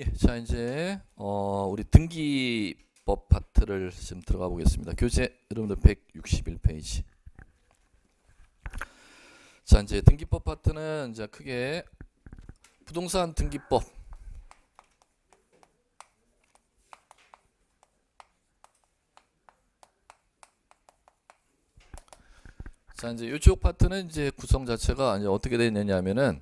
예, 자 이제 우리 등기법 파트를 지금 들어가 보겠습니다. 교재 여러분들 161페이지. 자 이제 등기법 파트는 이제 크게 부동산 등기법, 자 이제 이쪽 파트는 이제 구성 자체가 이제 어떻게 되어 있느냐면은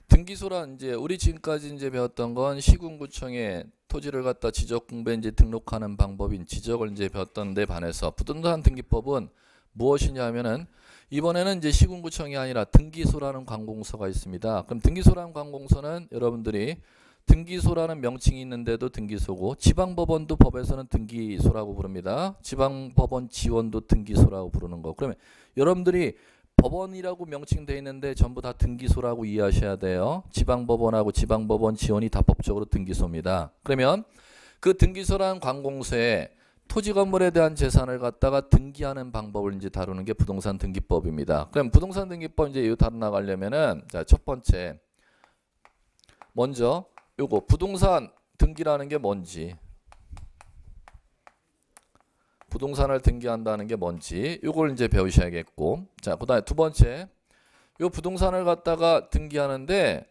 등기소란 이제 우리 지금까지 이제 배웠던 건 시군구청에 토지를 갖다 지적공부에 이제 등록하는 방법인 지적을 이제 배웠던 데 반해서 부동산 등기법은 무엇이냐면은 이번에는 이제 시군구청이 아니라 등기소라는 관공서가 있습니다. 그럼 등기소라는 관공서는 여러분들이 등기소라는 명칭이 있는데도 등기소고 지방법원도 법에서는 등기소라고 부릅니다. 지방법원 지원도 등기소라고 부르는 거. 그러면 여러분들이 법원이라고 명칭되어 있는데 전부 다 등기소라고 이해하셔야 돼요. 지방법원하고 지방법원 지원이 다 법적으로 등기소입니다. 그러면 그 등기소라는 관공서에 토지 건물에 대한 재산을 갖다가 등기하는 방법을 이제 다루는 게 부동산 등기법입니다. 그럼 부동산 등기법 이제 이거 다루 나가려면은 자, 첫 번째 먼저 요거 부동산 등기라는 게 뭔지, 부동산을 등기한다는 게 뭔지 요걸 이제 배우셔야겠고, 자 그다음에 두 번째 요 부동산을 갖다가 등기하는데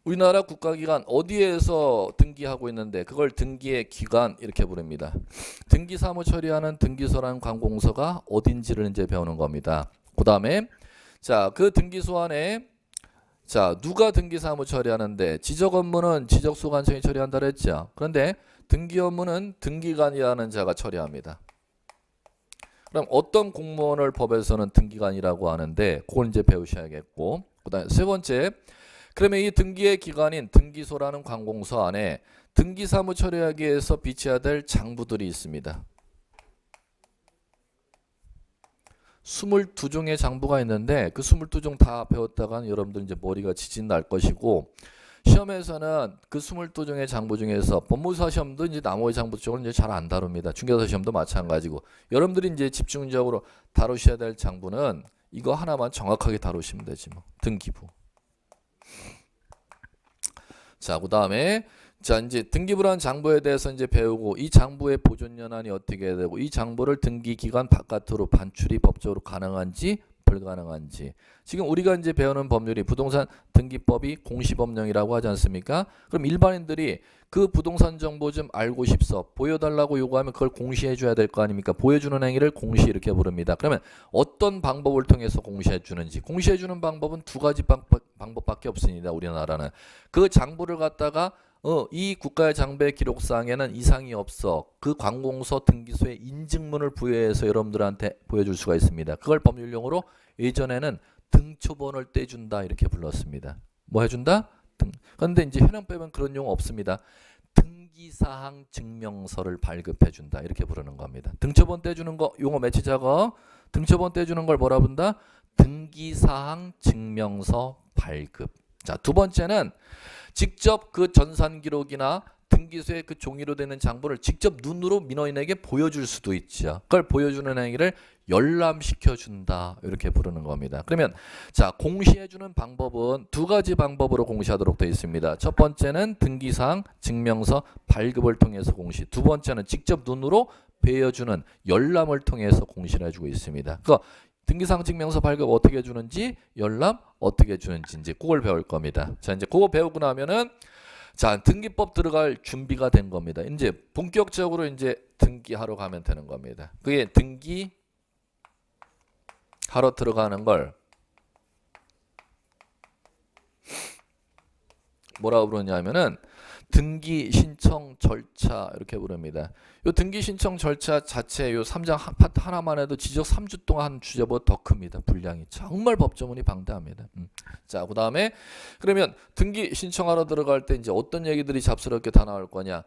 우리나라 국가기관 어디에서 등기하고 있는데 그걸 등기의 기관 이렇게 부릅니다. 등기 사무 처리하는 등기소라는 관공서가 어딘지를 이제 배우는 겁니다. 그다음에 자 그 등기소 안에 자 누가 등기 사무 처리하는데 지적 업무는 지적소관청이 처리한다 그랬죠. 그런데 등기 업무는 등기관이라는 자가 처리합니다. 그럼 어떤 공무원을 법에서는 등기관이라고 하는데 그걸 이제 배우셔야겠고, 그다음에 세 번째 그러면 이 등기의 기관인 등기소라는 관공서 안에 등기 사무 처리하기 위해서 비치해야 될 장부들이 있습니다. 22종의 장부가 있는데 그 22종 다 배웠다가는 여러분들 이제 머리가 지진 날 것이고, 시험에서는 그 22종의 장부 중에서 법무사 시험도 이제 나머지 장부 쪽을 이제 잘 안 다룹니다. 중개사 시험도 마찬가지고 여러분들이 이제 집중적으로 다루셔야 될 장부는 이거 하나만 정확하게 다루시면 되지 뭐. 등기부. 자, 그다음에 자 이제 등기부라는 장부에 대해서 이제 배우고 이 장부의 보존 연한이 어떻게 해야 되고 이 장부를 등기 기간 바깥으로 반출이 법적으로 가능한지 불가능한지, 지금 우리가 이제 배우는 법률이 부동산 등기법이 공시법령이라고 하지 않습니까? 그럼 일반인들이 그 부동산 정보 좀 알고 싶어 보여달라고 요구하면 그걸 공시해 줘야 될 거 아닙니까? 보여주는 행위를 공시 이렇게 부릅니다. 그러면 어떤 방법을 통해서 공시해 주는지, 공시해 주는 방법은 두 가지 방법밖에 없습니다. 우리나라는 그 장부를 갖다가 이 국가의 장부의 기록상에는 이상이 없어 그 관공서 등기소에 인증문을 부여해서 여러분들한테 보여줄 수가 있습니다. 그걸 법률용어로 예전에는 등초본을 떼준다 이렇게 불렀습니다. 뭐 해준다? 그런데 이제 현행법에는 그런 용어 없습니다. 등기사항 증명서를 발급해준다 이렇게 부르는 겁니다. 등초본 떼주는 거 용어 매치자거. 등초본 떼주는 걸 뭐라 부른다? 등기사항 증명서 발급. 자, 두 번째는 직접 그 전산 기록이나 등기소에 그 종이로 되는 장부를 직접 눈으로 민원인에게 보여줄 수도 있죠. 그걸 보여주는 행위를 열람시켜준다 이렇게 부르는 겁니다. 그러면 자 공시해주는 방법은 두 가지 방법으로 공시하도록 되어 있습니다. 첫 번째는 등기사항 증명서 발급을 통해서 공시, 두 번째는 직접 눈으로 보여주는 열람을 통해서 공시를 해주고 있습니다. 등기사항 증명서 발급 어떻게 해주는지, 열람 어떻게 해주는지 이제 그걸 배울 겁니다. 자 이제 그거 배우고 나면은 자 등기법 들어갈 준비가 된 겁니다. 이제 본격적으로 이제 등기하러 가면 되는 겁니다. 그게 등기하러 들어가는 걸 뭐라고 부르냐면은 등기 신청 절차 이렇게 부릅니다. 요 등기 신청 절차 자체 요 3장 파트 하나만 해도 지적 3주 동안 한 주제보다 더 큽니다. 분량이 정말 법조문이 방대합니다. 자, 그다음에 그러면 등기 신청하러 들어갈 때 이제 어떤 얘기들이 잡스럽게 다 나올 거냐?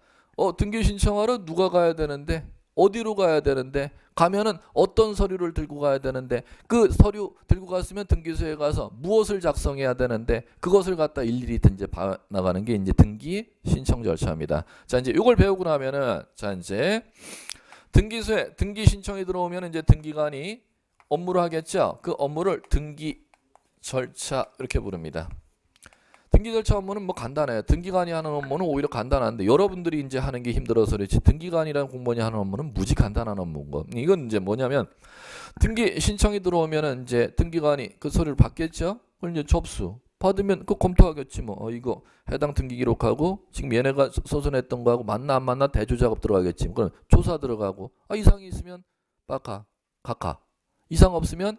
등기 신청하러 누가 가야 되는데, 어디로 가야 되는데, 가면은 어떤 서류를 들고 가야 되는데, 그 서류 들고 갔으면 등기소에 가서 무엇을 작성해야 되는데 그것을 갖다 일일이 이제 봐 나가는 게 이제 등기 신청 절차입니다. 자 이제 이걸 배우고 나면은 자 이제 등기소에 등기 신청이 들어오면 이제 등기관이 업무를 하겠죠. 그 업무를 등기 절차 이렇게 부릅니다. 등기 절차 업무는 뭐 간단해요. 등기관이 하는 업무는 오히려 간단한데 여러분들이 이제 하는 게 힘들어서 그렇지 등기관이라는 공무원이 하는 업무는 무지 간단한 업무인 거. 이건 이제 뭐냐면 등기 신청이 들어오면은 이제 등기관이 그 서류를 받겠죠. 그걸 이제 접수 받으면 그 검토하겠지 뭐. 이거 해당 등기 기록하고 지금 얘네가 소선했던 거하고 맞나 안 맞나 대조 작업 들어가겠지. 그럼 조사 들어가고 이상이 있으면 각하 이상 없으면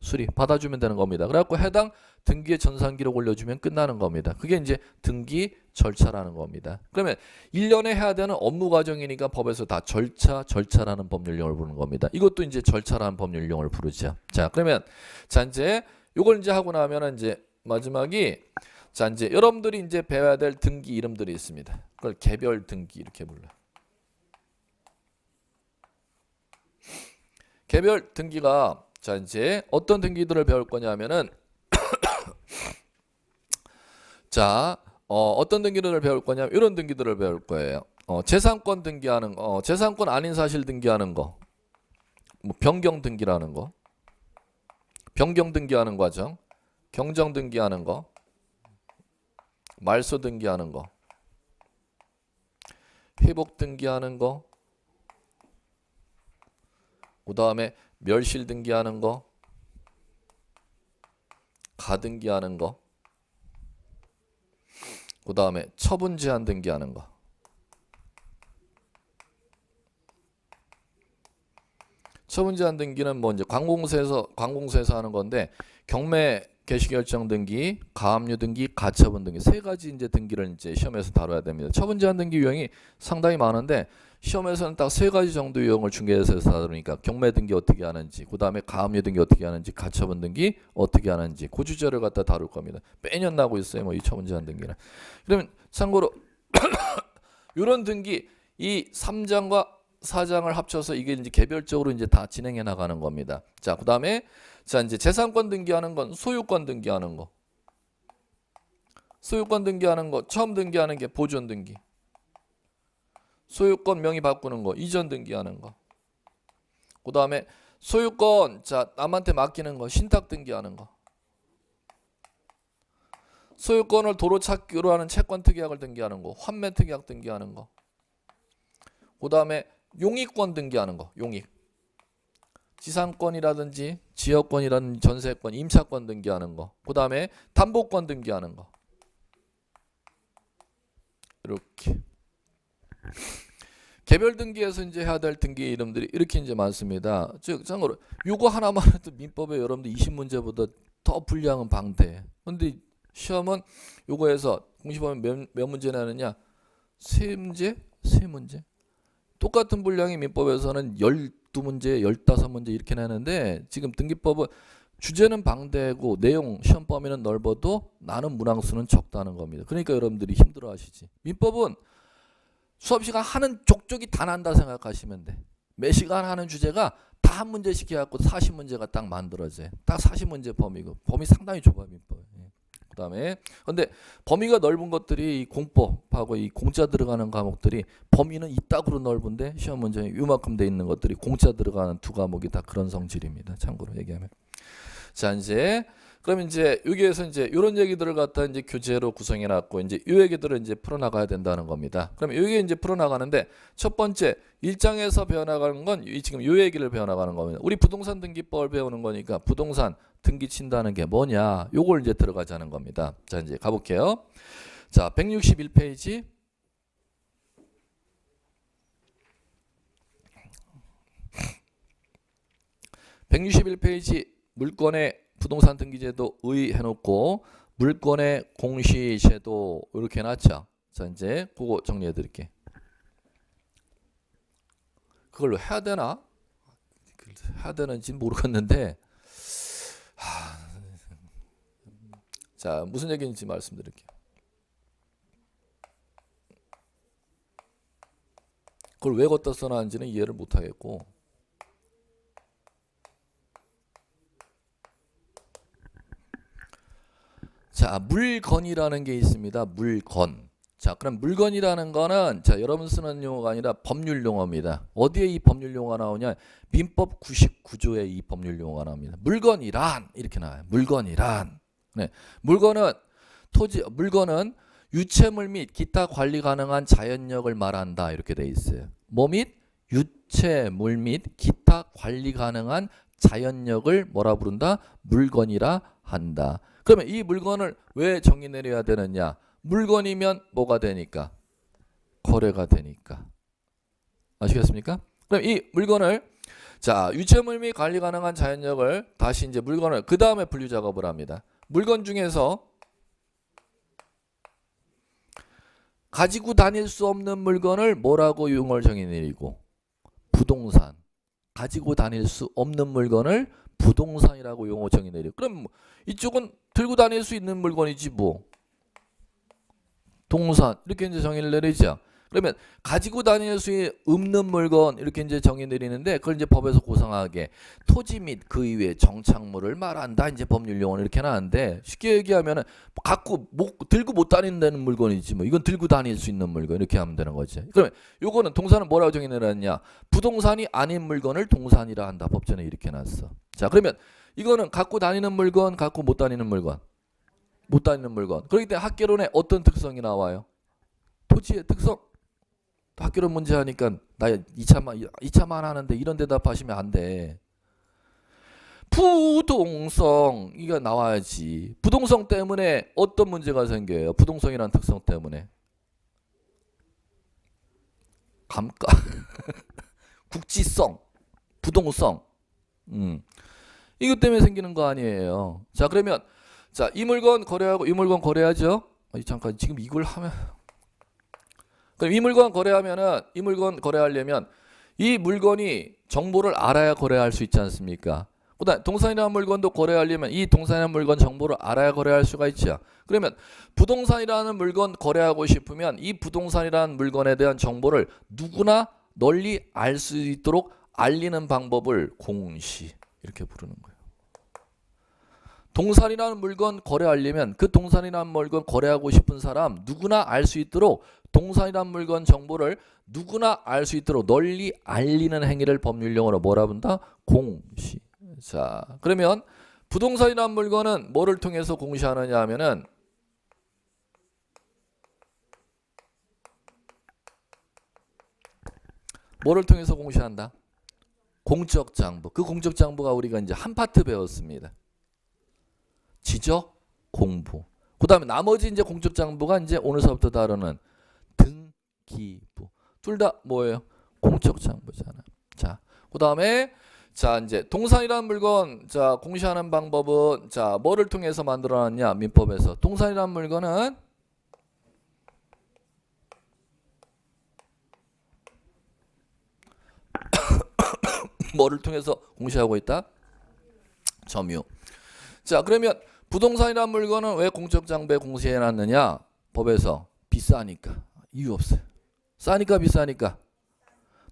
수리 받아주면 되는 겁니다. 그래갖고 해당 등기의 전산 기록 올려주면 끝나는 겁니다. 그게 이제 등기 절차라는 겁니다. 그러면 1년에 해야 되는 업무 과정이니까 법에서 다 절차라는 법률용어를 부르는 겁니다. 이것도 이제 절차라는 법률용어를 부르죠. 자, 그러면 자 이제 요걸 이제 하고 나면은 이제 마지막이 자 이제 여러분들이 이제 배워야 될 등기 이름들이 있습니다. 그걸 개별 등기 이렇게 불러요. 개별 등기가 자 이제 어떤 등기들을 배울 거냐면은 자 어떤 등기들을 배울 거냐면 이런 등기들을 배울 거예요. 재산권 등기하는 거, 재산권 아닌 사실 등기하는 거, 뭐 변경 등기라는 거, 변경 등기하는 과정, 경정 등기하는 거, 말소 등기하는 거, 회복 등기하는 거, 그 다음에 멸실 등기하는 거, 가등기하는 거, 그 다음에 처분 제한 등기하는 거. 처분 제한 등기는 뭐 이제 관공서에서 하는 건데 경매 개시 결정 등기, 가압류 등기, 가처분 등기 세 가지 이제 등기를 이제 시험에서 다뤄야 됩니다. 처분 제한 등기 유형이 상당히 많은데 시험에서는 딱 세 가지 정도 유형을 중개해서 다루니까 경매 등기 어떻게 하는지, 그 다음에 가압류 등기 어떻게 하는지, 가처분 등기 어떻게 하는지 그 주제를 갖다 다룰 겁니다. 매년 나고 있어요. 뭐 이 처분 제한 등기는. 그러면 참고로 이런 등기 이 3장과 4장을 합쳐서 이게 이제 개별적으로 이제 다 진행해 나가는 겁니다. 자, 그다음에 자 이제 재산권 등기하는 건 소유권 등기하는 거. 소유권 등기하는 거 처음 등기하는 게 보존 등기. 소유권 명의 바꾸는 거 이전 등기하는 거. 그다음에 소유권 자 남한테 맡기는 거 신탁 등기하는 거. 소유권을 도로 찾기로 하는 채권 특약을 등기하는 거. 환매 특약 등기하는 거. 그다음에 용익권 등기하는 거. 용익. 지상권이라든지 지역권이라든지 전세권, 임차권 등기하는 거. 그다음에 담보권 등기하는 거. 이렇게. 개별 등기에서 이제 해야 될 등기 이름들이 이렇게 이제 많습니다. 즉 참고로 요거 하나만 해도 민법에 여러분들 20문제보다 더 분량은 방대. 근데 시험은 요거에서 공시보면 몇 문제 내느냐? 세 문제? 똑같은 분량이 민법에서는 12문제, 15문제 이렇게 내는데 지금 등기법은 주제는 방대고 내용 시험 범위는 넓어도 나는 문항수는 적다는 겁니다. 그러니까 여러분들이 힘들어 하시지. 민법은 수업시간 하는 족족이 다 난다 생각하시면 돼. 매 시간 하는 주제가 다 한 문제씩 해갖고 40문제가 딱 만들어져요. 딱 40문제 범위고 범위 상당히 좁아 민법. 그 다음에 근데 범위가 넓은 것들이 이 공법하고 이 공짜 들어가는 과목들이 범위는 이따구로 넓은데 시험 문제에 이만큼 돼 있는 것들이 공짜 들어가는 두 과목이 다 그런 성질입니다. 참고로 얘기하면. 자 이제 그러면 이제 여기에서 이제 이런 얘기들을 갖다 이제 교재로 구성해 놨고 이제 이 얘기들을 이제 풀어 나가야 된다는 겁니다. 그러면 여기 이제 풀어 나가는데 첫 번째 1장에서 배워 나가는 건 지금 이 얘기를 배워 나가는 겁니다. 우리 부동산 등기법을 배우는 거니까 부동산 등기 친다는 게 뭐냐? 요걸 이제 들어가자는 겁니다. 자, 이제 가 볼게요. 자, 161페이지. (161페이지) 물권의 부동산 등기제도 의 해놓고 물권의 공시제도 이렇게 해놨죠. 자 이제 그거 정리해 드릴게. 그걸로 해야 되나? 해야 되는지 모르겠는데 자 무슨 얘기인지 말씀드릴게요. 그걸 왜 걷다 써놨는지는 이해를 못하겠고 자, 물건이라는 게 있습니다. 물건. 자, 그럼 물건이라는 거는 자, 여러분 쓰는 용어가 아니라 법률 용어입니다. 어디에 이 법률 용어가 나오냐? 민법 99조에 이 법률 용어가 나옵니다. 물건이란 이렇게 나와요. 물건이란. 네. 물건은 물건은 유체물 및 기타 관리 가능한 자연력을 말한다. 이렇게 돼 있어요. 뭐 및? 유체물 및 기타 관리 가능한 자연력을 뭐라 부른다? 물건이라 한다. 그러면 이 물건을 왜 정의 내려야 되느냐? 물건이면 뭐가 되니까? 거래가 되니까. 아시겠습니까? 그럼 이 물건을 자, 유체물 및 관리 가능한 자연력을 다시 이제 물건을 그 다음에 분류 작업을 합니다. 물건 중에서 가지고 다닐 수 없는 물건을 뭐라고 용어를 정의 내리고 부동산. 가지고 다닐 수 없는 물건을 부동산이라고 용어 정의 내리고 그럼 이쪽은 들고 다닐 수 있는 물건이지 뭐. 동산 이렇게 이제 정의를 내리죠. 그러면 가지고 다닐 수 없는 물건 이렇게 이제 정의 내리는데 그걸 이제 법에서 고상하게 토지 및 그 이외의 정착물을 말한다. 이제 법률 용어는 이렇게 나는데 쉽게 얘기하면은 들고 못 다닌다는 물건이지 뭐. 이건 들고 다닐 수 있는 물건 이렇게 하면 되는 거지. 그러면 요거는 동산은 뭐라고 정의 내렸냐? 부동산이 아닌 물건을 동산이라 한다. 법전에 이렇게 놨어. 자, 그러면 이거는 갖고 다니는 물건, 갖고 못 다니는 물건. 못 다니는 물건. 그렇기 때문에 학개론에 어떤 특성이 나와요? 토지의 특성. 학교론 문제 하니까 나 2차만 하는데 이런 대답하시면 안 돼. 부동성 이거 나와야지. 부동성 때문에 어떤 문제가 생겨요? 부동성이라는 특성 때문에. 감가 국지성, 부동성. 이것 때문에 생기는 거 아니에요. 자, 그러면 자, 이 물건 거래하고 이 물건 거래하죠? 잠깐 지금 이걸 하면 그럼 이 물건 거래하려면 이 물건이 정보를 알아야 거래할 수 있지 않습니까? 그다음 동산이라는 물건도 거래하려면 이 동산이라는 물건 정보를 알아야 거래할 수가 있죠. 그러면 부동산이라는 물건 거래하고 싶으면 이 부동산이라는 물건에 대한 정보를 누구나 널리 알 수 있도록 알리는 방법을 공시 이렇게 부르는 거예요. 동산이라는 물건 거래하려면 그 동산이라는 물건 거래하고 싶은 사람 누구나 알 수 있도록 동산이라는 물건 정보를 누구나 알 수 있도록 널리 알리는 행위를 법률용어로 뭐라 부른다? 공시. 자, 그러면 부동산이라는 물건은 뭐를 통해서 공시하느냐 하면은 뭐를 통해서 공시한다? 공적 장부. 그 공적 장부가 우리가 이제 한 파트 배웠습니다. 지적, 공부. 그 다음에 나머지 이제 공적 장부가 이제 오늘서부터 다루는 등기부. 둘 다 뭐예요? 공적 장부잖아. 자, 그 다음에 자 이제 동산이라는 물건 자 공시하는 방법은 자 뭐를 통해서 만들어놨냐 민법에서 동산이라는 물건은 뭐를 통해서 공시하고 있다? 점유. 자, 그러면 부동산이라는 물건은 왜 공적 장부에 공시해놨느냐? 법에서 비싸니까. 이유 없어요. 싸니까 비싸니까.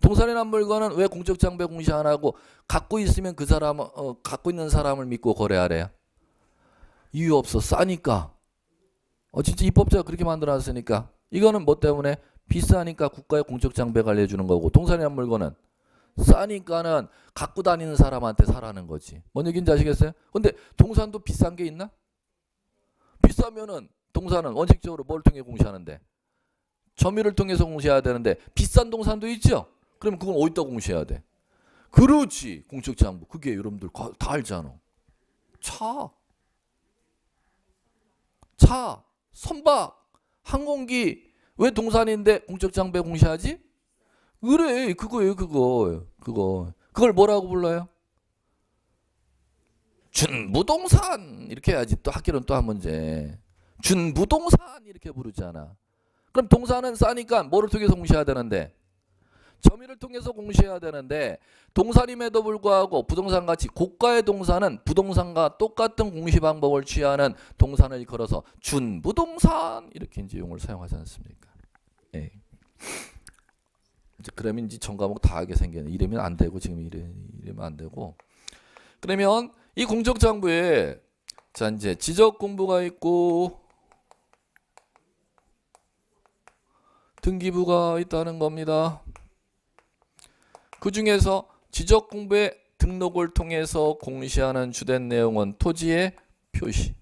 동산이라는 물건은 왜 공적 장부에 공시 안 하고 갖고 있으면 그 사람 갖고 있는 사람을 믿고 거래하래요? 이유 없어. 싸니까. 진짜 입법자가 그렇게 만들어놨으니까. 이거는 뭐 때문에? 비싸니까 국가의 공적 장부에 관리해주는 거고 동산이라는 물건은 싸니까는 갖고 다니는 사람한테 사라는 거지. 뭔 얘기인지 아시겠어요? 근데 동산도 비싼 게 있나? 비싸면은 동산은 원칙적으로 뭘 통해 공시하는데? 점유를 통해서 공시해야 되는데 비싼 동산도 있죠? 그럼 그건 어디다 공시해야 돼? 그렇지. 공적 장부. 그게 여러분들 다 알잖아. 차, 선박, 항공기 왜 동산인데 공적 장부에 공시하지? 그래 그거예요. 그걸 뭐라고 불러요? 준부동산 이렇게 해야지. 또 학교는 또 한 문제. 준부동산 이렇게 부르잖아. 그럼 동산은 싸니까 뭐를 통해서 공시해야 되는데? 점유를 통해서 공시해야 되는데 동산임에도 불구하고 부동산같이 고가의 동산은 부동산과 똑같은 공시 방법을 취하는 동산을 일컬어서 준부동산 이렇게 이제 용어를 사용하지 않습니까? 네. 이제 그러면 이제 전 과목 다 하게 생기는 이러면 안 되고 지금 이러면 안 되고 그러면 이 공적 장부에 자 이제 지적 공부가 있고 등기부가 있다는 겁니다. 그 중에서 지적 공부의 등록을 통해서 공시하는 주된 내용은 토지의 표시.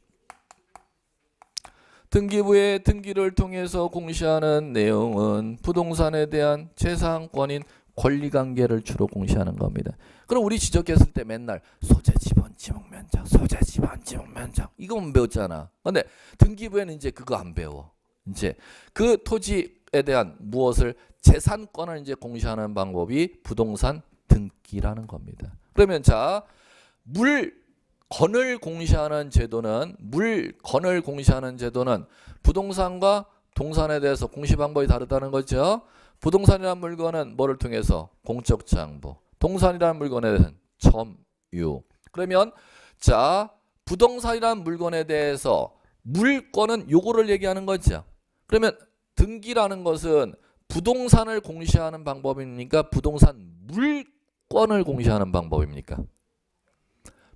등기부의 등기를 통해서 공시하는 내용은 부동산에 대한 재산권인 권리관계를 주로 공시하는 겁니다. 그럼 우리 지적했을 때 맨날 소재, 지번, 지목, 면적, 소재, 지번, 지목, 면적 이거만 배웠잖아. 근데 등기부에는 이제 그거 안 배워. 이제 그 토지에 대한 무엇을 재산권을 이제 공시하는 방법이 부동산 등기라는 겁니다. 그러면 자, 물건을 공시하는 제도는 부동산과 동산에 대해서 공시 방법이 다르다는 거죠. 부동산이라는 물건은 뭐를 통해서 공적 장부, 동산이라는 물건에 대해서는 점유. 그러면 자, 부동산이라는 물건에 대해서 물건은 요거를 얘기하는 거죠. 그러면 등기라는 것은 부동산을 공시하는 방법입니까? 부동산 물건을 공시하는 방법입니까?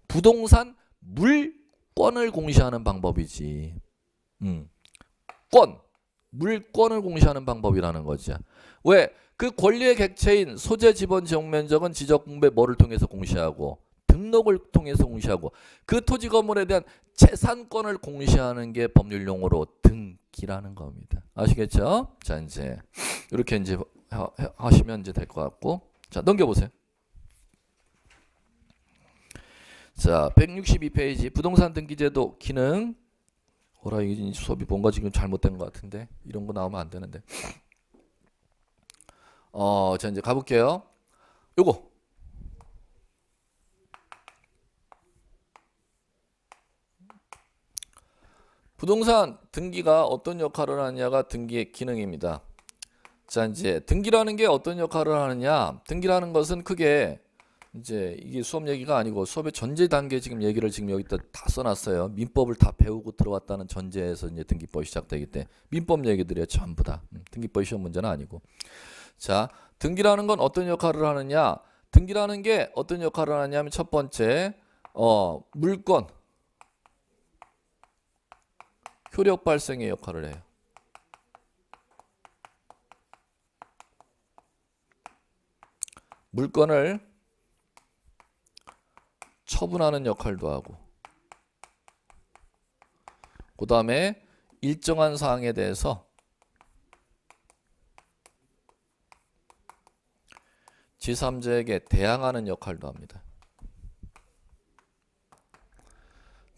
부동산 물건을 공시하는 방법이지. 물건을 공시하는 방법이라는 거죠. 왜? 그 권리의 객체인 소재, 지번, 지역 면적은 지적공부에 뭐를 통해서 공시하고 등록을 통해서 공시하고 그 토지 건물에 대한 재산권을 공시하는 게 법률 용어로 등기라는 겁니다. 아시겠죠? 자, 이제 이렇게 이제 하시면 이제 될 것 같고, 자, 넘겨보세요. 자, 162페이지 부동산 등기제도 기능. 뭐라 이 수업이 뭔가 지금 잘못된 것 같은데 이런 거 나오면 안 되는데. 자, 이제 가볼게요. 요거 부동산 등기가 어떤 역할을 하느냐가 등기의 기능입니다. 자, 이제 등기라는 게 어떤 역할을 하느냐? 등기라는 것은 크게 이제 이게 수업 얘기가 아니고 수업의 전제 단계 지금 얘기를 지금 여기다 다 써놨어요. 민법을 다 배우고 들어왔다는 전제에서 이제 등기법이 시작되기 때문에 민법 얘기들이에요, 전부 다. 등기법 시험 문제는 아니고. 자, 등기라는 건 어떤 역할을 하느냐? 등기라는 게 어떤 역할을 하느냐면 첫 번째, 물건 효력 발생의 역할을 해요. 물건을 처분하는 역할도 하고, 그 다음에 일정한 사항에 대해서 제3자에게 대항하는 역할도 합니다.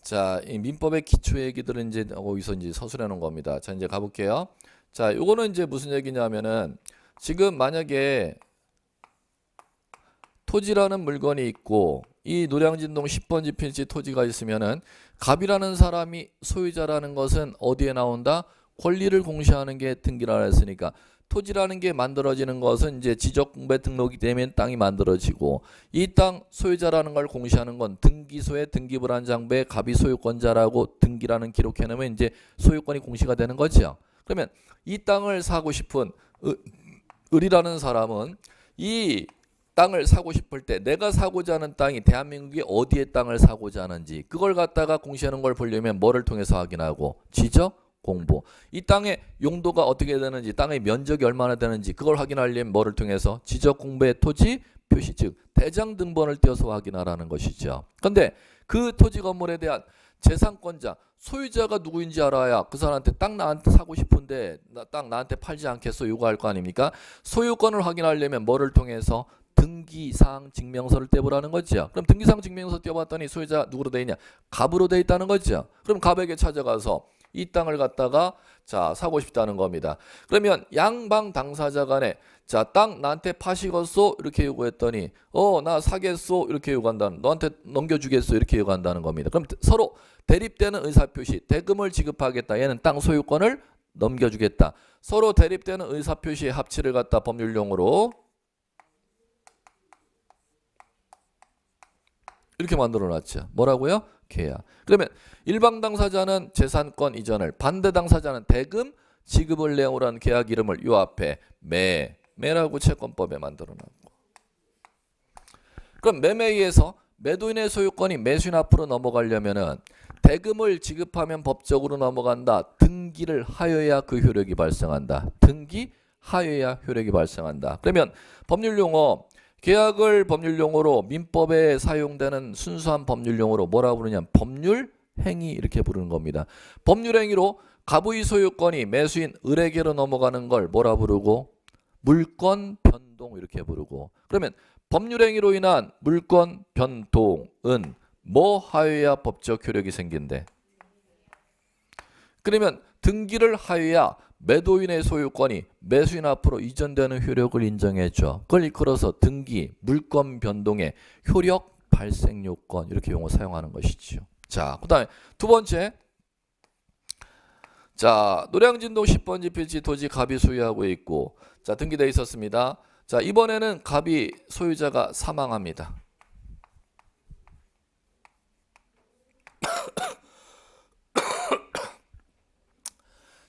자, 이 민법의 기초 얘기들은 이제 여기서 이제 서술해 놓은 겁니다. 자, 이제 가볼게요. 자, 요거는 이제 무슨 얘기냐면은 지금 만약에 토지라는 물건이 있고 이 노량진동 10번지 필지 토지가 있으면은 갑이라는 사람이 소유자라는 것은 어디에 나온다? 권리를 공시하는 게 등기라 했으니까 토지라는 게 만들어지는 것은 이제 지적공부에 등록이 되면 땅이 만들어지고 이 땅 소유자라는 걸 공시하는 건 등기소에 등기부란 장부에 갑이 소유권자라고 등기라는 기록해놓으면 이제 소유권이 공시가 되는 거죠. 그러면 이 땅을 사고 싶은 을이라는 사람은 이 땅을 사고 싶을 때 내가 사고자 하는 땅이 대한민국의 어디에 땅을 사고자 하는지 그걸 갖다가 공시하는 걸 보려면 뭐를 통해서 확인하고 지적 공부. 이 땅의 용도가 어떻게 되는지 땅의 면적이 얼마나 되는지 그걸 확인하려면 뭐를 통해서 지적 공부의 토지 표시 즉 대장 등본을 띄어서 확인하라는 것이죠. 그런데 그 토지 건물에 대한 재산권자 소유자가 누구인지 알아야 그 사람한테 땅 나한테 사고 싶은데 땅 나한테 팔지 않겠어 요구할 거 아닙니까? 소유권을 확인하려면 뭐를 통해서 등기사항 증명서를 떼보라는 거죠. 그럼 등기사항 증명서 떼봤더니 소유자 누구로 돼 있냐? 갑으로 돼 있다는 거죠. 그럼 갑에게 찾아가서 이 땅을 갖다가 자 사고 싶다는 겁니다. 그러면 양방 당사자 간에 자 땅 나한테 파시겠소 이렇게 요구했더니 나 사겠소 이렇게 요구한다는 너한테 넘겨주겠소 이렇게 요구한다는 겁니다. 그럼 서로 대립되는 의사표시 대금을 지급하겠다. 얘는 땅 소유권을 넘겨주겠다. 서로 대립되는 의사표시의 합치를 갖다 법률용어로 이렇게 만들어 놨죠. 뭐라고요? 계약. 그러면 일방 당사자는 재산권 이전을 반대 당사자는 대금 지급을 내용으로 한 계약 이름을 요 앞에 매라고 채권법에 만들어 놨고 그럼 매매에 의해서 매도인의 소유권이 매수인 앞으로 넘어가려면은 대금을 지급하면 법적으로 넘어간다. 등기를 하여야 그 효력이 발생한다. 등기 하여야 효력이 발생한다. 그러면 법률용어 계약을 법률용어로 민법에 사용되는 순수한 법률용어로 뭐라고 부르냐면 법률행위 이렇게 부르는 겁니다. 법률행위로 갑의 소유권이 매수인 을에게로 넘어가는 걸 뭐라 부르고? 물권 변동 이렇게 부르고. 그러면 법률행위로 인한 물권 변동은 뭐 하여야 법적 효력이 생긴대? 그러면 등기를 하여야 매도인의 소유권이 매수인 앞으로 이전되는 효력을 인정해줘. 그걸 이끌어서 등기, 물권 변동의 효력 발생 요건 이렇게 용어 사용하는 것이죠. 자, 그 다음에 두 번째. 자, 노량진동 10번 지필지 토지 갑이 소유하고 있고, 자, 등기되어 있었습니다. 자, 이번에는 갑이 소유자가 사망합니다.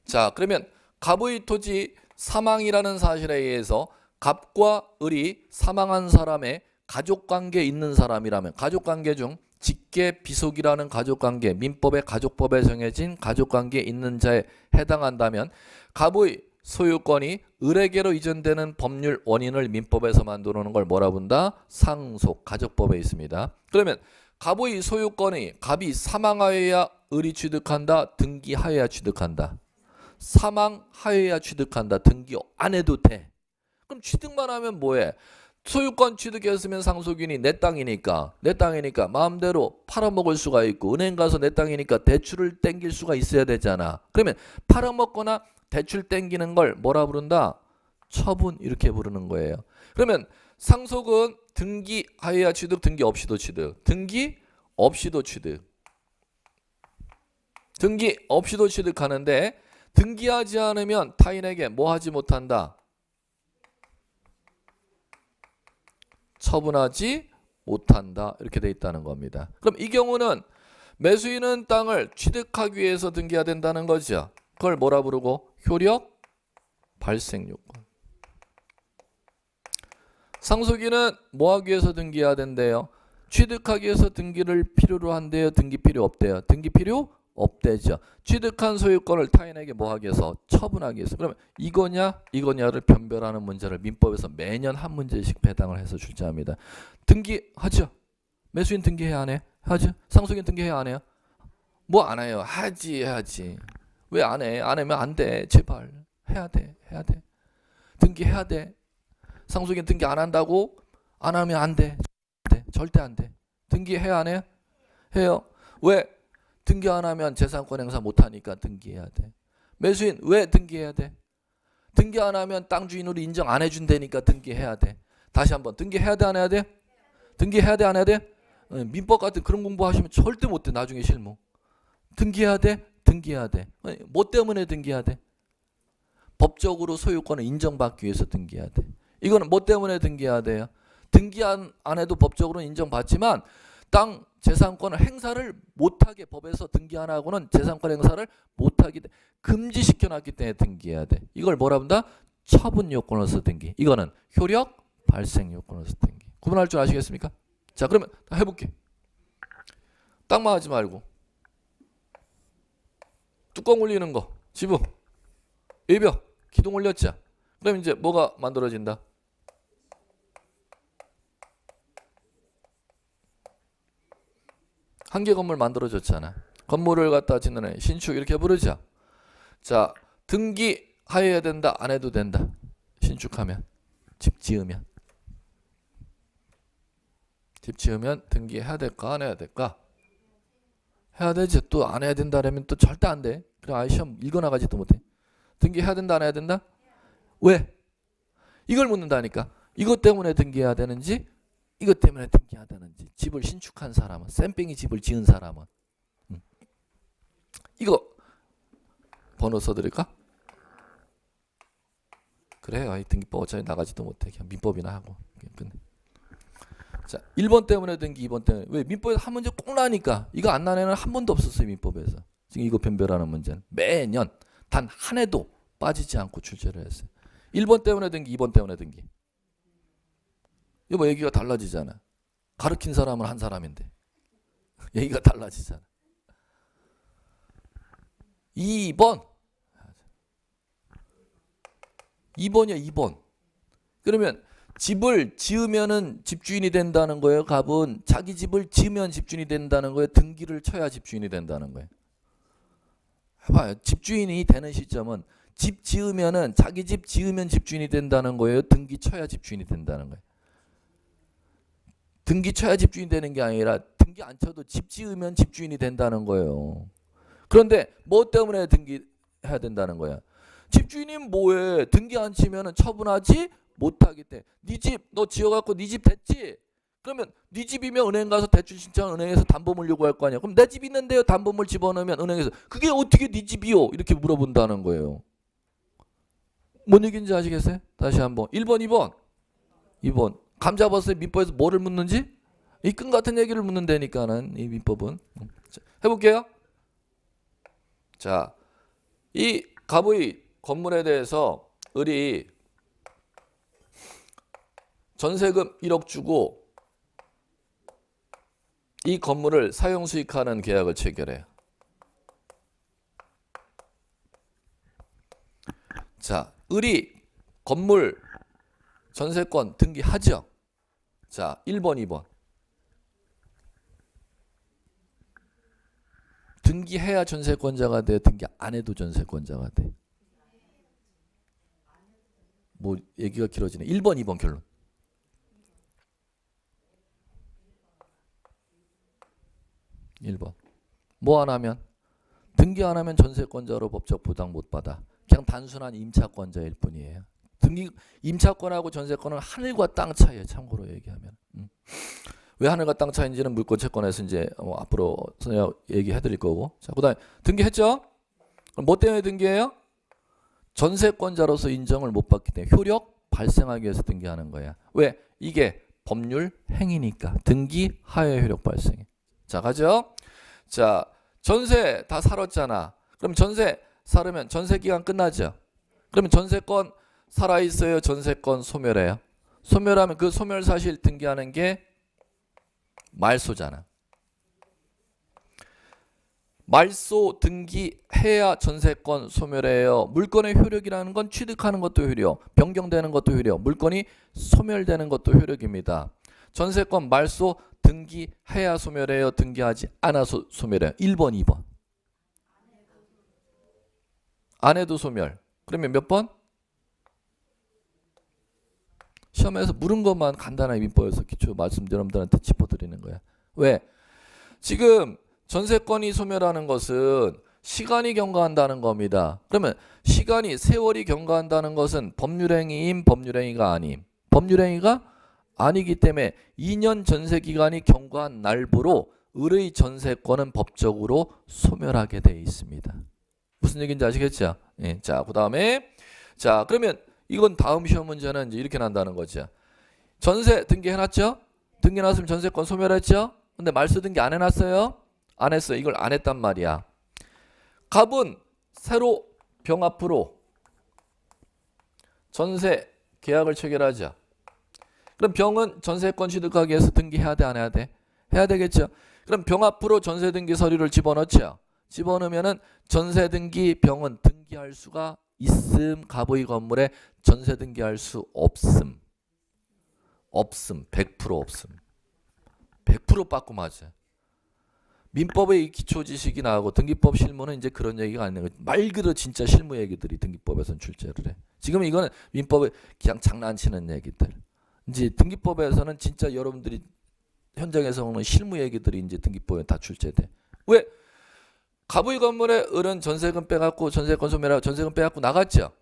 자, 그러면 갑의 토지 사망이라는 사실에 의해서 갑과 을이 사망한 사람의 가족관계에 있는 사람이라면 가족관계 중 직계 비속이라는 가족관계, 민법의 가족법에 정해진 가족관계에 있는 자에 해당한다면 갑의 소유권이 을에게로 이전되는 법률 원인을 민법에서 만들어놓은 걸 뭐라 본다? 상속, 가족법에 있습니다. 그러면 갑의 소유권이 갑이 사망하여야 을이 취득한다? 등기하여야 취득한다? 사망하여야 취득한다. 등기 안 해도 돼. 그럼 취득만 하면 뭐해? 소유권 취득했으면 상속인이 내 땅이니까 마음대로 팔아먹을 수가 있고, 은행 가서 내 땅이니까 대출을 땡길 수가 있어야 되잖아. 그러면 팔아먹거나 대출 땡기는 걸 뭐라 부른다? 처분 이렇게 부르는 거예요. 그러면 상속은 등기하여야 취득, 등기 없이도 취득, 등기 없이도 취득, 등기 없이도 취득하는데 등기하지 않으면 타인에게 뭐 하지 못한다? 처분하지 못한다. 이렇게 돼 있다는 겁니다. 그럼 이 경우는 매수인은 땅을 취득하기 위해서 등기해야 된다는 거죠. 그걸 뭐라 부르고? 효력 발생 요건. 상속인은 뭐 하기 위해서 등기해야 된대요? 취득하기 위해서 등기를 필요로 한대요? 등기 필요 없대요? 등기 필요 없대죠. 취득한 소유권을 타인에게 뭐 하기 위해서? 처분하기 위해서. 그러면 이거냐를 변별하는 문제를 민법에서 매년 한 문제씩 배당을 해서 출제합니다. 등기하죠. 매수인 등기해야 안 해? 하죠. 상속인 등기해야 안 해요? 뭐 안 해요? 해야지. 왜 안 해? 안 하면 안 돼. 제발. 해야 돼. 등기해야 돼. 상속인 등기 안 한다고? 안 하면 안 돼. 절대 안 돼. 등기해야 안 해요? 해요. 왜? 등기 안 하면 재산권 행사 못 하니까 등기해야 돼. 매수인 왜 등기해야 돼? 등기 안 하면 땅 주인으로 인정 안 해준다니까 등기해야 돼. 다시 한번 등기해야 돼 안 해야 돼? 등기해야 돼 안 해야 돼? 민법 같은 그런 공부하시면 절대 못 돼. 나중에 실무. 등기해야 돼? 등기해야 돼. 뭐 때문에 등기해야 돼? 법적으로 소유권을 인정받기 위해서 등기해야 돼. 이거는 뭐 때문에 등기해야 돼요? 등기 안 해도 법적으로 인정받지만 땅 재산권을 행사를 못하게 법에서 등기 안 하고는 재산권 행사를 못하게 금지시켜놨기 때문에 등기해야 돼. 이걸 뭐라 본다? 처분 요건으로서 등기. 이거는 효력 발생 요건으로서 등기. 구분할 줄 아시겠습니까? 자, 그러면 해볼게. 땅만 하지 말고 뚜껑 올리는 거, 지붕, 외벽, 기둥 올렸자. 그럼 이제 뭐가 만들어진다? 한 개 건물 만들어졌잖아. 건물을 갖다 짓는 애 신축 이렇게 부르자. 자, 등기하여야 된다 안 해도 된다? 신축하면, 집 지으면 등기해야 될까 안 해야 될까? 해야 되지. 또 안 해야 된다라면 또 절대 안 돼. 그럼 아예 시험 읽어나가지도 못해. 등기해야 된다 안 해야 된다? 왜? 이걸 묻는다니까. 이것 때문에 등기해야 되는지, 이것 때문에 등기해야 되는지. 집을 신축한 사람은, 쌤뺑이 집을 지은 사람은. 이거 번호 써드릴까? 그래요. 이 등기법 어차피 나가지도 못해. 그냥 민법이나 하고 끝내. 자, 1번 때문에 등기, 2번 때문에. 왜? 민법에서 한 문제 꼭 나니까. 이거 안 나는 애는 한 번도 없었어요. 민법에서. 지금 이거 변별하는 문제는 매년 단 한 해도 빠지지 않고 출제를 했어요. 1번 때문에 등기, 2번 때문에 등기. 이거 뭐 얘기가 달라지잖아. 가르친 사람은 한 사람인데 얘기가 달라지잖아. 2번이야. 2번. 그러면 집을 지으면은 집주인이 된다는 거예요. 갑은 자기 집을 지으면 집주인이 된다는 거예요. 등기를 쳐야 집주인이 된다는 거예요. 봐요. 집주인이 되는 시점은 집 지으면은 자기 집 지으면 집주인이 된다는 거예요. 등기 쳐야 집주인이 된다는 거예요. 등기 쳐야 집주인이 되는 게 아니라 등기 안 쳐도 집 지으면 집주인이 된다는 거예요. 그런데 뭐 때문에 등기해야 된다는 거야? 집주인이 뭐해? 등기 안 치면은 처분하지 못하기 때문에. 네 집 너 지어갖고 네 집 됐지? 그러면 네 집이면 은행 가서 대출 신청 은행에서 담보물 요구할 거 아니야. 그럼 내 집 있는데요. 담보물 집어넣으면 은행에서 그게 어떻게 네 집이요? 이렇게 물어본다는 거예요. 뭔 얘기인지 아시겠어요? 다시 한번 1번 2번 2번 감 잡았어요? 민법에서 뭐를 묻는지? 이 끈 같은 얘기를 묻는다니까는 이 민법은. 자, 해볼게요. 자, 이 갑의 건물에 대해서 을이 전세금 1억 주고 이 건물을 사용 수익하는 계약을 체결해요. 자, 을이 건물 전세권 등기하죠. 자, 1번, 2번. 등기해야 전세권자가 돼. 등기 안 해도 전세권자가 돼. 뭐 얘기가 길어지네. 1번, 2번 결론. 1번. 뭐 안 하면? 등기 안 하면 전세권자로 법적 부담 못 받아. 그냥 단순한 임차권자일 뿐이에요. 등기 임차권하고 전세권은 하늘과 땅 차이에 참고로 얘기하면. 왜 하늘과 땅 차이인지는 물권 채권에서 이제 앞으로 선생님 얘기해 드릴 거고. 자, 그다음에 등기했죠? 그럼 뭐 때문에 등기해요? 전세권자로서 인정을 못 받기 때문에 효력 발생하기 위해서 등기하는 거야. 왜? 이게 법률 행위니까. 등기 하에 효력 발생해. 자, 가죠? 자, 전세 다 살았잖아. 그럼 전세 살으면 전세 기간 끝나죠? 그러면 전세권 살아있어요? 전세권 소멸해요? 소멸하면 그 소멸 사실 등기하는 게 말소잖아. 말소 등기해야 전세권 소멸해요. 물건의 효력이라는 건 취득하는 것도 효력, 변경되는 것도 효력, 물건이 소멸되는 것도 효력입니다. 전세권 말소 등기해야 소멸해요? 등기하지 않아서 소멸해요? 1번, 2번. 안 해도 소멸. 그러면 몇 번? 시험에서 물은 것만 간단하게 민법에서 기초 말씀 여러분들한테 짚어드리는 거야. 왜? 지금 전세권이 소멸하는 것은 시간이 경과한다는 겁니다. 그러면 시간이 세월이 경과한다는 것은 법률행위임 법률행위가 아님. 법률행위가 아니기 때문에 2년 전세기간이 경과한 날부로 을의 전세권은 법적으로 소멸하게 되어 있습니다. 무슨 얘기인지 아시겠죠? 예, 자, 그 다음에 자, 그러면 이건 다음 시험 문제는 이제 이렇게 난다는 거죠. 전세 등기해놨죠? 등기해놨으면 전세권 소멸했죠? 근데 말소 등기 안 해놨어요? 안 했어요. 이걸 안 했단 말이야. 갑은 새로 병 앞으로 전세 계약을 체결하죠. 그럼 병은 전세권 취득하기 위해서 등기해야 돼, 안 해야 돼? 해야 되겠죠. 그럼 병 앞으로 전세 등기 서류를 집어넣죠. 집어넣으면은 전세 등기 병은 등기할 수가 있음. 갑의 건물에 전세 등기할 수 없음. 없음. 100% 없음. 100% 빠꾸 맞아. 민법의 이 기초 지식이 나오고 등기법 실무는 이제 그런 얘기가 아닌 거예요. 말 그대로 진짜 실무 얘기들이 등기법에서는 출제를 해. 지금 이거는 민법에 그냥 장난치는 얘기들. 이제 등기법에서는 진짜 여러분들이 현장에서 오는 실무 얘기들이 이제 등기법에 다 출제돼. 왜? 갑의 건물에 을은 전세금 빼갖고 전세권 소멸하고 전세금 빼갖고 나갔죠.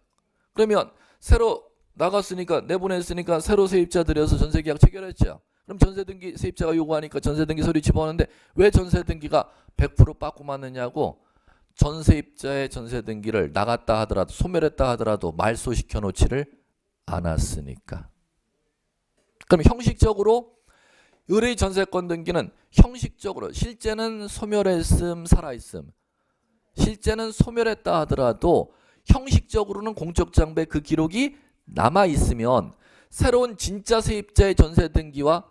그러면 새로 나갔으니까 내보냈으니까 새로 세입자 들여서 전세계약 체결했죠. 그럼 전세등기 세입자가 요구하니까 전세등기 서류 집어넣는데 왜 전세등기가 100% 빠꾸 맞느냐고. 전세입자의 전세등기를 나갔다 하더라도 소멸했다 하더라도 말소시켜 놓지를 않았으니까. 그럼 형식적으로 을의 전세권 등기는 형식적으로 실제는 소멸했음 살아있음. 실제는 소멸했다 하더라도 형식적으로는 공적장부에 그 기록이 남아있으면 새로운 진짜 세입자의 전세등기와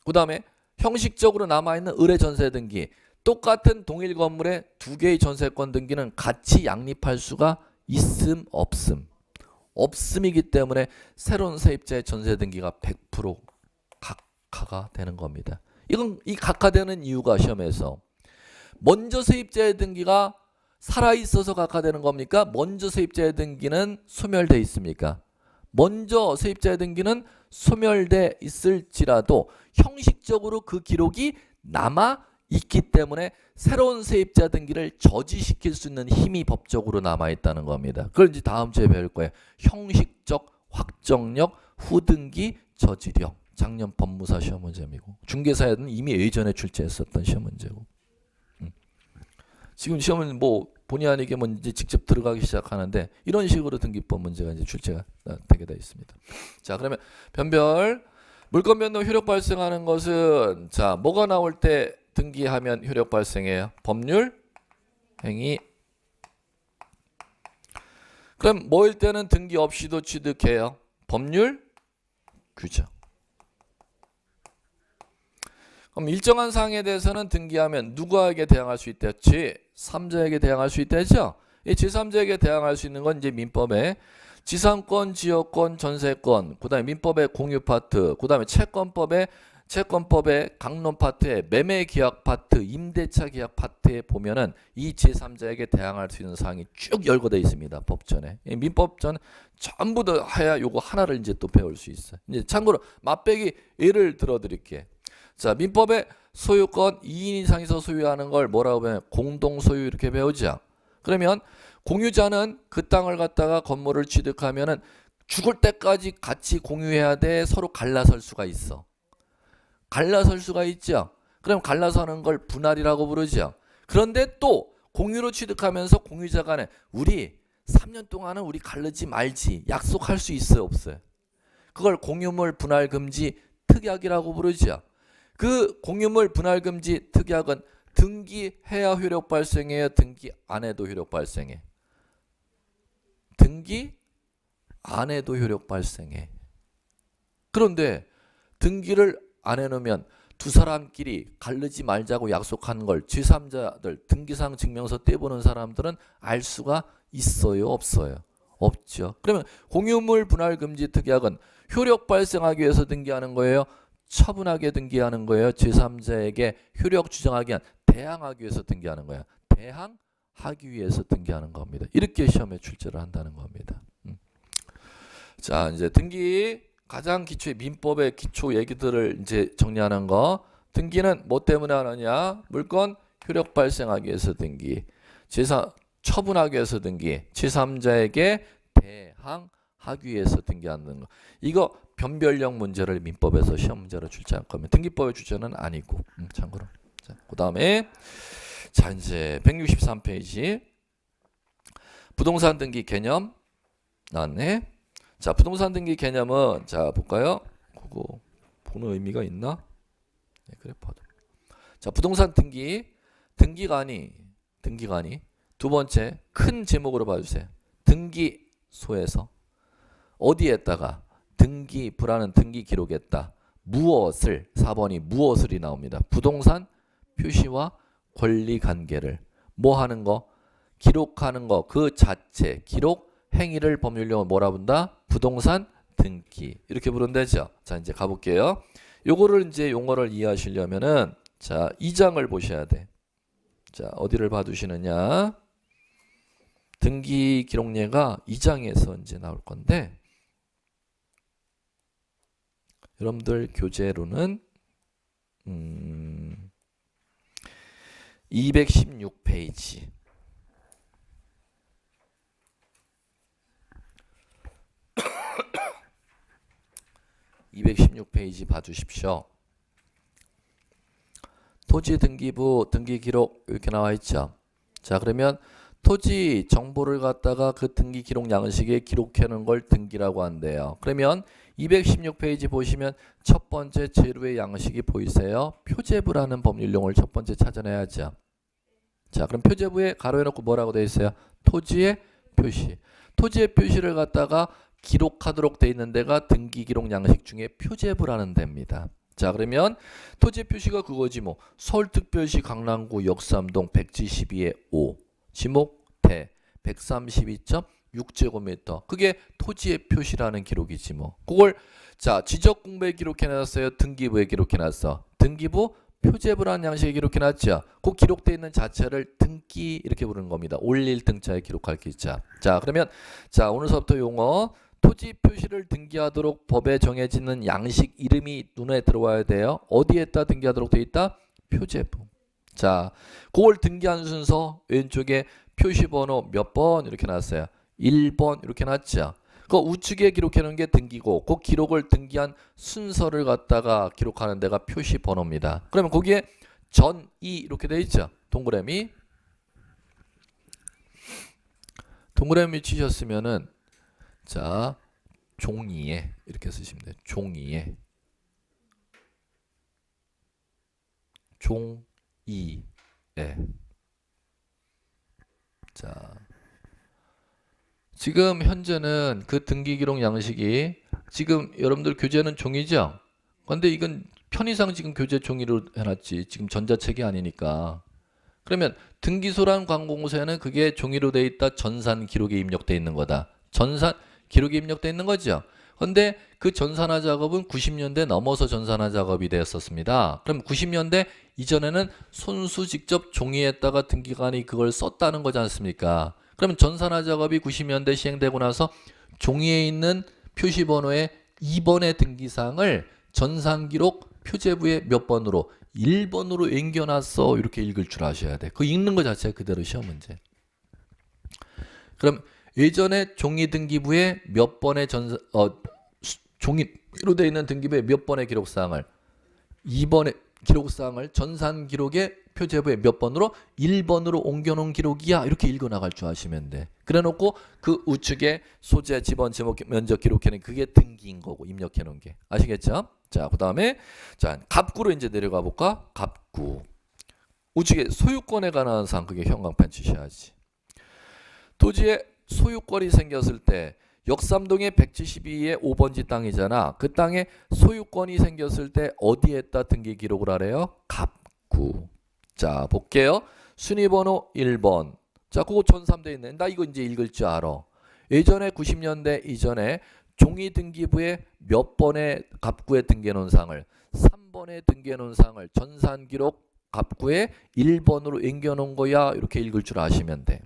그 다음에 형식적으로 남아있는 을의 전세등기 똑같은 동일 건물의 두 개의 전세권 등기는 같이 양립할 수가 있음 없음. 없음이기 때문에 새로운 세입자의 전세등기가 100% 각하가 되는 겁니다. 이건 이 각하되는 이유가 시험에서 먼저 세입자의 등기가 살아있어서 각하되는 겁니까? 먼저 세입자의 등기는 소멸돼 있습니까? 먼저 세입자의 등기는 소멸돼 있을지라도 형식적으로 그 기록이 남아 있기 때문에 새로운 세입자 등기를 저지시킬 수 있는 힘이 법적으로 남아 있다는 겁니다. 그걸 이제 다음 주에 배울 거예요. 형식적 확정력, 후등기, 저지력. 작년 법무사 시험 문제이고 중개사에는 이미 예전에 출제했었던 시험 문제고. 지금 시험은 뭐 본의 아니게 뭐 이제 직접 들어가기 시작하는데 이런 식으로 등기법 문제가 이제 출제가 되게 되어 있습니다. 자, 그러면 변별 물권 변동 효력 발생하는 것은 자 뭐가 나올 때 등기하면 효력 발생해요? 법률 행위. 그럼 뭐일 때는 등기 없이도 취득해요? 법률 규정. 그럼 일정한 사항에 대해서는 등기하면 누구에게 대항할 수 있댔지? 제3자에게 대항할 수 있다죠? 이 제3자에게 대항할 수 있는 건 이제 민법에 지상권, 지역권, 전세권, 그다음에 민법의 공유 파트, 그다음에 채권법의 강론 파트에 매매 계약 파트, 임대차 계약 파트에 보면은 이 제3자에게 대항할 수 있는 사항이 쭉 열거되어 있습니다. 법전에. 민법전 전부 다 해야 요거 하나를 이제 또 배울 수 있어요. 이제 참고로 맛배기 예를 들어 드릴게요. 자, 민법의 소유권 2인 이상에서 소유하는 걸 뭐라고 배워요? 공동 소유 이렇게 배우죠. 그러면 공유자는 그 땅을 갖다가 건물을 취득하면은 죽을 때까지 같이 공유해야 돼. 서로 갈라설 수가 있어. 갈라설 수가 있죠. 그럼 갈라서는 걸 분할이라고 부르죠. 그런데 또 공유로 취득하면서 공유자 간에 우리 3년 동안은 우리 갈르지 말지 약속할 수 있어요, 없어요? 그걸 공유물 분할 금지 특약이라고 부르죠. 그 공유물 분할 금지 특약은 등기해야 효력 발생해요? 등기 안 해도 효력 발생해? 등기 안 해도 효력 발생해. 그런데 등기를 안 해놓으면 두 사람끼리 갈르지 말자고 약속한 걸 제3자들 등기상 증명서 떼보는 사람들은 알 수가 있어요? 없어요? 없죠. 그러면 공유물 분할 금지 특약은 효력 발생하기 위해서 등기하는 거예요? 처분하게 등기하는 거예요? 제3자에게 효력 주정하기 위한 대항하기 위해서 등기하는 거예요? 대항하기 위해서 등기하는 겁니다. 이렇게 시험에 출제를 한다는 겁니다. 자, 이제 등기 가장 기초의 민법의 기초 얘기들을 이제 정리하는 거. 등기는 뭐 때문에 하느냐? 물권 효력 발생하기 위해서 등기. 처분하기 위해서 등기. 제3자에게 대항하기 위해서 등기하는 거. 이거 변별력 문제를 민법에서 시험 문제로 출제할 거면 등기법의 주제는 아니고. 참고로. 자, 그다음에 자, 이제 163페이지. 부동산 등기 개념 나왔네. 자, 부동산 등기 개념은 자, 볼까요? 그거 보는 의미가 있나? 네, 그래 봐도. 자, 부동산 등기관이 두 번째 큰 제목으로 봐 주세요. 등기소에서 어디에다가 등기부라는 등기 기록에다 무엇을 4번이 무엇을이 나옵니다. 부동산 표시와 권리 관계를 뭐 하는 거? 기록하는 거 그 자체 기록 행위를 법률용어 뭐라 본다? 부동산 등기 이렇게 부른다죠. 자, 이제 가볼게요. 요거를 이제 용어를 이해하시려면은 자 2장을 보셔야 돼. 자, 어디를 봐두시느냐? 등기 기록례가 2장에서 이제 나올 건데 여러분들 교재로는 216페이지 216페이지 봐주십시오. 토지 등기부 등기 기록 이렇게 나와 있죠. 자, 그러면 토지 정보를 갖다가 그 등기 기록 양식에 기록해 놓은 걸 등기라고 한대요. 그러면 216페이지 보시면 첫 번째 재료의 양식이 보이세요? 표제부라는 법률용어를 첫 번째 찾아내야죠. 자, 그럼 표제부에 가로해 놓고 뭐라고 되어 있어요? 토지의 표시. 토지의 표시를 갖다가 기록하도록 되어 있는 데가 등기 기록 양식 중에 표제부라는 데입니다. 자, 그러면 토지 표시가 그거지 뭐. 서울특별시 강남구 역삼동 172의 5 지목대 132.6제곱미터 그게 토지의 표시라는 기록이지 뭐. 그걸 자 지적공부에 기록해놨어요? 등기부에 기록해놨어? 등기부 표제부라는 양식에 기록해놨죠. 그 기록되어 있는 자체를 등기 이렇게 부르는 겁니다. 올릴 등자에 기록할 기자. 자, 그러면 자 오늘서부터 용어 토지 표시를 등기하도록 법에 정해지는 양식 이름이 눈에 들어와야 돼요. 어디에다 등기하도록 되어 있다? 표제부. 자, 그걸 등기한 순서 왼쪽에 표시번호 몇 번 이렇게 놨어요. 1번 이렇게 놨죠. 그 우측에 기록해 놓은 게 등기고 그 기록을 등기한 순서를 갖다가 기록하는 데가 표시 번호입니다. 그러면 거기에 전이 이렇게 돼 있죠. 동그라미 치셨으면은 자 종이에 이렇게 쓰시면 돼요. 종이에 자 지금 현재는 그 등기 기록 양식이 지금 여러분들 교재는 종이죠? 근데 이건 편의상 지금 교재 종이로 해놨지 지금 전자책이 아니니까. 그러면 등기소란 관공서에는 그게 종이로 돼 있다 전산 기록에 입력돼 있는 거다. 전산 기록에 입력돼 있는 거죠. 근데 그 전산화 작업은 90년대 넘어서 전산화 작업이 되었었습니다. 그럼 90년대 이전에는 손수 직접 종이에다가 등기관이 그걸 썼다는 거지 않습니까? 그러면 전산화 작업이 90년대 시행되고 나서 종이에 있는 표시번호의 2번의 등기사항을 전산기록 표제부에 몇 번으로 1번으로 옮겨놨어 이렇게 읽을 줄 아셔야 돼. 그 읽는 거 자체가 그대로 시험 문제. 그럼 예전에 종이 등기부에 몇 번의 종이로 되어 있는 등기부에 몇 번의 기록사항을 2번의 기록사항을 전산기록에 표제부에 몇 번으로 1번으로 옮겨놓은 기록이야 이렇게 읽어나갈 줄 아시면 돼. 그래놓고 그 우측에 소재, 지번, 제목, 면적 기록해놓은 그게 등기인 거고 입력해놓은 게 아시겠죠? 자, 그 다음에 자 갑구로 이제 내려가 볼까? 갑구 우측에 소유권에 관한 사항 그게 형광펜 치셔야지. 토지에 소유권이 생겼을 때 역삼동의 172의 5번지 땅이잖아. 그 땅에 소유권이 생겼을 때 어디에다 등기 기록을 하래요? 갑구. 자 볼게요. 순위번호 1번. 자 그거 전삼돼 있네. 나 이거 이제 읽을 줄 알아. 예전에 90년대 이전에 종이 등기부에 몇 번의 갑구에 등기해 놓은 사항을 3번에 등기해 놓은 사항을 전산기록 갑구에 1번으로 옮겨 놓은 거야. 이렇게 읽을 줄 아시면 돼.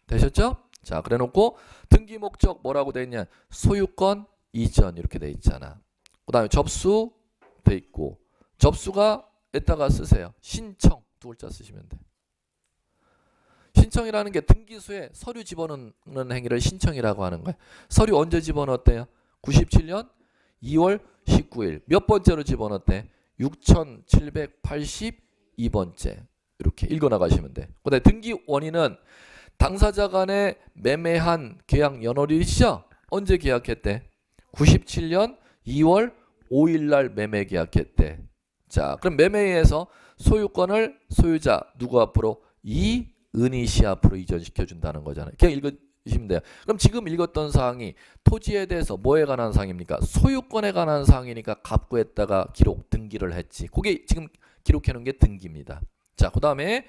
되셨죠? 자 그래 놓고 등기 목적 뭐라고 돼 있냐? 소유권 이전 이렇게 돼 있잖아. 그 다음에 접수 돼 있고 접수가 에다가 쓰세요. 신청 두 글자 쓰시면 돼. 신청이라는 게 등기소에 서류 집어넣는 행위를 신청이라고 하는 거예요. 서류 언제 집어넣었대요? 97년 2월 19일. 몇 번째로 집어넣었대? 6782번째. 이렇게 읽어나가시면 돼. 그 다음에 등기 원인은 당사자 간에 매매한 계약 연월일이죠? 언제 계약했대? 97년 2월 5일 날 매매 계약했대. 자, 그럼 매매에서 소유권을 소유자 누구 앞으로? 이은희 씨 앞으로 이전시켜 준다는 거잖아요. 그냥 읽으시면 돼요. 그럼 지금 읽었던 사항이 토지에 대해서 뭐에 관한 사항입니까? 소유권에 관한 사항이니까 갑구에다가 기록 등기를 했지. 그게 지금 기록해 놓은 게 등기입니다. 자, 그 다음에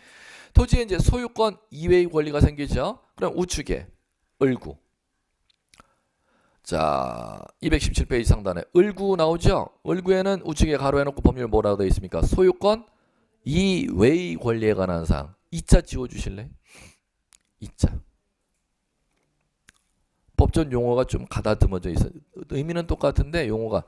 토지에 이제 소유권 이외의 권리가 생기죠. 그럼 우측에 을구. 자, 217페이지 상단에 을구 나오죠. 을구에는 우측에 가로해놓고 법률 뭐라고 되어 있습니까? 소유권 이외의 권리에 관한 사항. 이자 지워주실래? 이자. 법전 용어가 좀 가다듬어져 있어요. 의미는 똑같은데 용어가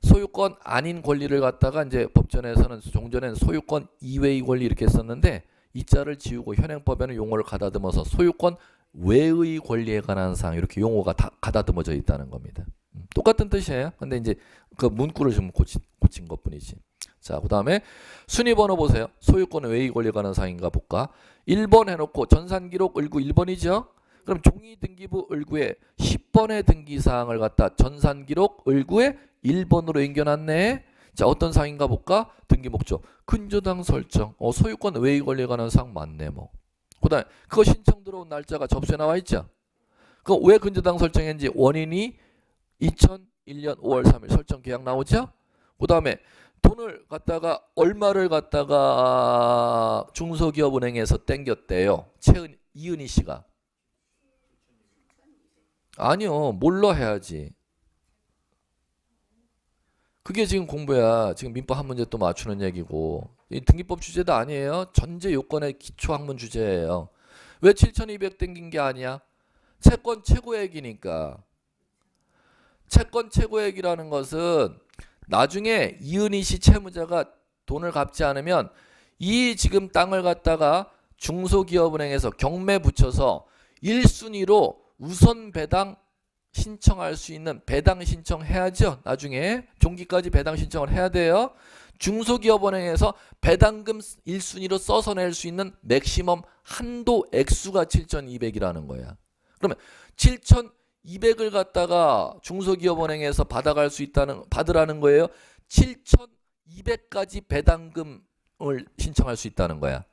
소유권 아닌 권리를 갖다가 이제 법전에서는 종전에는 소유권 이외의 권리 이렇게 썼는데 이자를 지우고 현행법에는 용어를 가다듬어서 소유권 외의 권리에 관한 사항 이렇게 용어가 다 가다듬어져 있다는 겁니다. 똑같은 뜻이에요. 근데 이제 그 문구를 좀 고친 것뿐이지. 자, 그 다음에 순위번호 보세요. 소유권 외의 권리에 관한 사항인가 볼까? 1번 해놓고 전산기록 을구 1번이죠. 그럼 종이등기부 을구에 10번의 등기사항을 갖다 전산기록 을구에 1번으로 옮겨놨네. 자, 어떤 사항인가 볼까? 등기 목적 근저당 설정. 소유권 외의 권리에 관한 사항 맞네 뭐. 그 다음에 그거 신청 들어온 날짜가 접수에 나와 있죠. 그거 왜 근저당 설정했는지 원인이 2001년 5월 3일 설정 계약 나오죠. 그 다음에 돈을 갖다가 얼마를 갖다가 중소기업은행에서 땡겼대요. 이은희 씨가. 아니요. 몰라 해야지. 그게 지금 공부야. 지금 민법 한 문제 또 맞추는 얘기고. 이 등기법 주제도 아니에요. 전제 요건의 기초 학문 주제예요. 왜 7,200 땡긴 게 아니야? 채권 최고액이니까. 채권 최고액이라는 것은 나중에 이은희 씨 채무자가 돈을 갚지 않으면 이 지금 땅을 갖다가 중소기업은행에서 경매 붙여서 1순위로 우선 배당 신청할 수 있는 배당 신청해야죠. 나중에 종기까지 배당 신청을 해야 돼요. 중소기업은행에서 배당금 1순위로 써서 낼 수 있는 맥시멈 한도 액수가 7,200이라는 거야. 그러면 7,200을 갖다가 중소기업은행에서 받으라는 거예요. 7,200까지 배당금을 신청할 수 있다는 거야.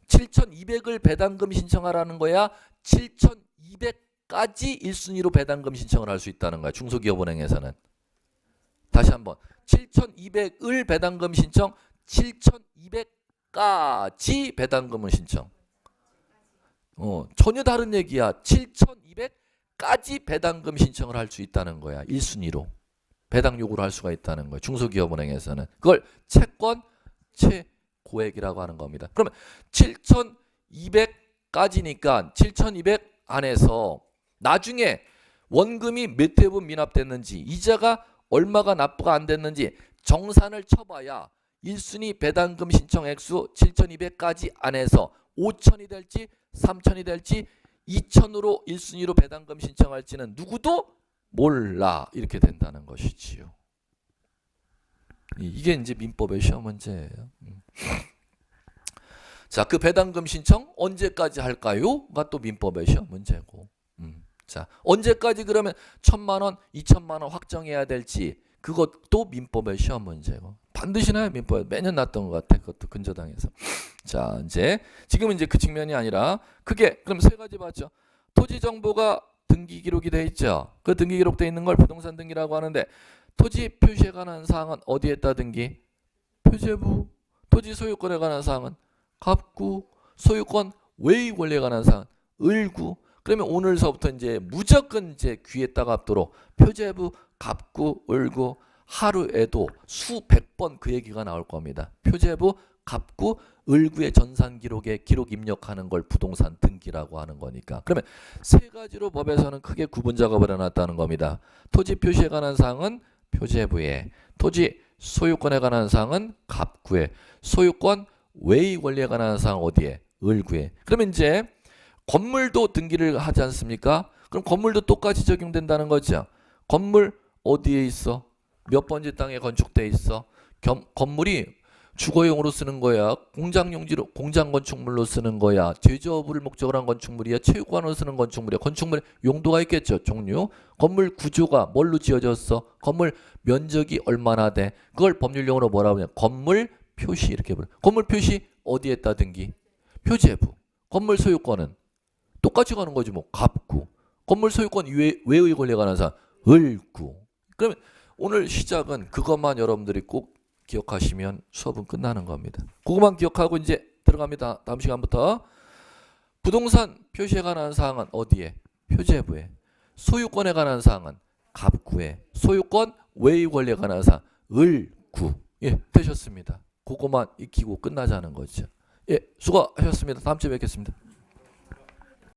7,200을 배당금 신청하라는 거야. 7,200까지 1순위로 배당금 신청을 할 수 있다는 거야. 중소기업은행에서는. 다시 한번 7,200을 배당금 신청, 7,200까지 배당금을 신청. 전혀 다른 얘기야. 7,200까지 배당금 신청을 할 수 있다는 거야. 1순위로. 배당 요구를 할 수가 있다는 거예요. 중소기업은행에서는. 그걸 채권 최고액이라고 하는 겁니다. 그러면 7,200까지니까 7,200 안에서 나중에 원금이 몇 회분 미납됐는지 이자가 얼마가 납부가 안 됐는지 정산을 쳐봐야 1순위 배당금 신청 액수 7,200까지 안에서 5,000이 될지 3,000이 될지 2,000으로 1순위로 배당금 신청할지는 누구도 몰라. 이렇게 된다는 것이지요. 이게 이제 민법의 시험 문제예요. 자, 그 배당금 신청 언제까지 할까요?가 또 민법의 시험 문제고. 자, 언제까지 그러면 1,000만 원, 2,000만 원 확정해야 될지 그것도 민법의 시험 문제고. 반드시 나요. 민법에 매년 났던 것 같아. 그것도 근저당에서. 자, 이제 지금은 이제 그 측면이 아니라 크게 그럼 세 가지 봤죠. 토지 정보가 등기 기록이 돼 있죠. 그 등기 기록돼 있는 걸 부동산 등기라고 하는데 토지 표시에 관한 사항은 어디에다 등기? 표제부. 토지 소유권에 관한 사항은 갑구. 소유권 외의 권리에 관한 사항은 을구. 그러면 오늘서부터 이제 무조건 이제 귀에 따갑도록 표제부, 갑구, 을구 하루에도 수백 번 그 얘기가 나올 겁니다. 표제부, 갑구, 을구의 전산 기록에 기록 입력하는 걸 부동산 등기라고 하는 거니까. 그러면 세 가지로 법에서는 크게 구분 작업을 해놨다는 겁니다. 토지 표시에 관한 사항은 표제부에, 토지 소유권에 관한 사항은 갑구에, 소유권 외의 권리에 관한 사항 어디에? 을구에. 그러면 이제 건물도 등기를 하지 않습니까? 그럼 건물도 똑같이 적용된다는 거죠. 건물 어디에 있어? 몇 번지 땅에 건축돼 있어? 건물이 주거용으로 쓰는 거야? 공장용지로 공장 건축물로 쓰는 거야? 제조업을 목적으로 한 건축물이야? 체육관으로 쓰는 건축물이야? 건축물의 용도가 있겠죠. 종류. 건물 구조가 뭘로 지어졌어? 건물 면적이 얼마나 돼? 그걸 법률용어로 뭐라고 하냐? 건물 표시 이렇게 부르. 건물 표시 어디에다 등기? 표제부. 건물 소유권은 똑같이 가는 거지 뭐. 갑구. 건물 소유권 외의 권리에 관한 사항 을구. 그러면 오늘 시작은 그것만 여러분들이 꼭 기억하시면 수업은 끝나는 겁니다. 그것만 기억하고 이제 들어갑니다. 다음 시간부터 부동산 표시에 관한 사항은 어디에? 표제부에. 소유권에 관한 사항은 갑구에. 소유권 외의 권리에 관한 사항 을구. 예, 되셨습니다. 그것만 익히고 끝나자는 거죠. 예, 수고하셨습니다. 다음 주에 뵙겠습니다.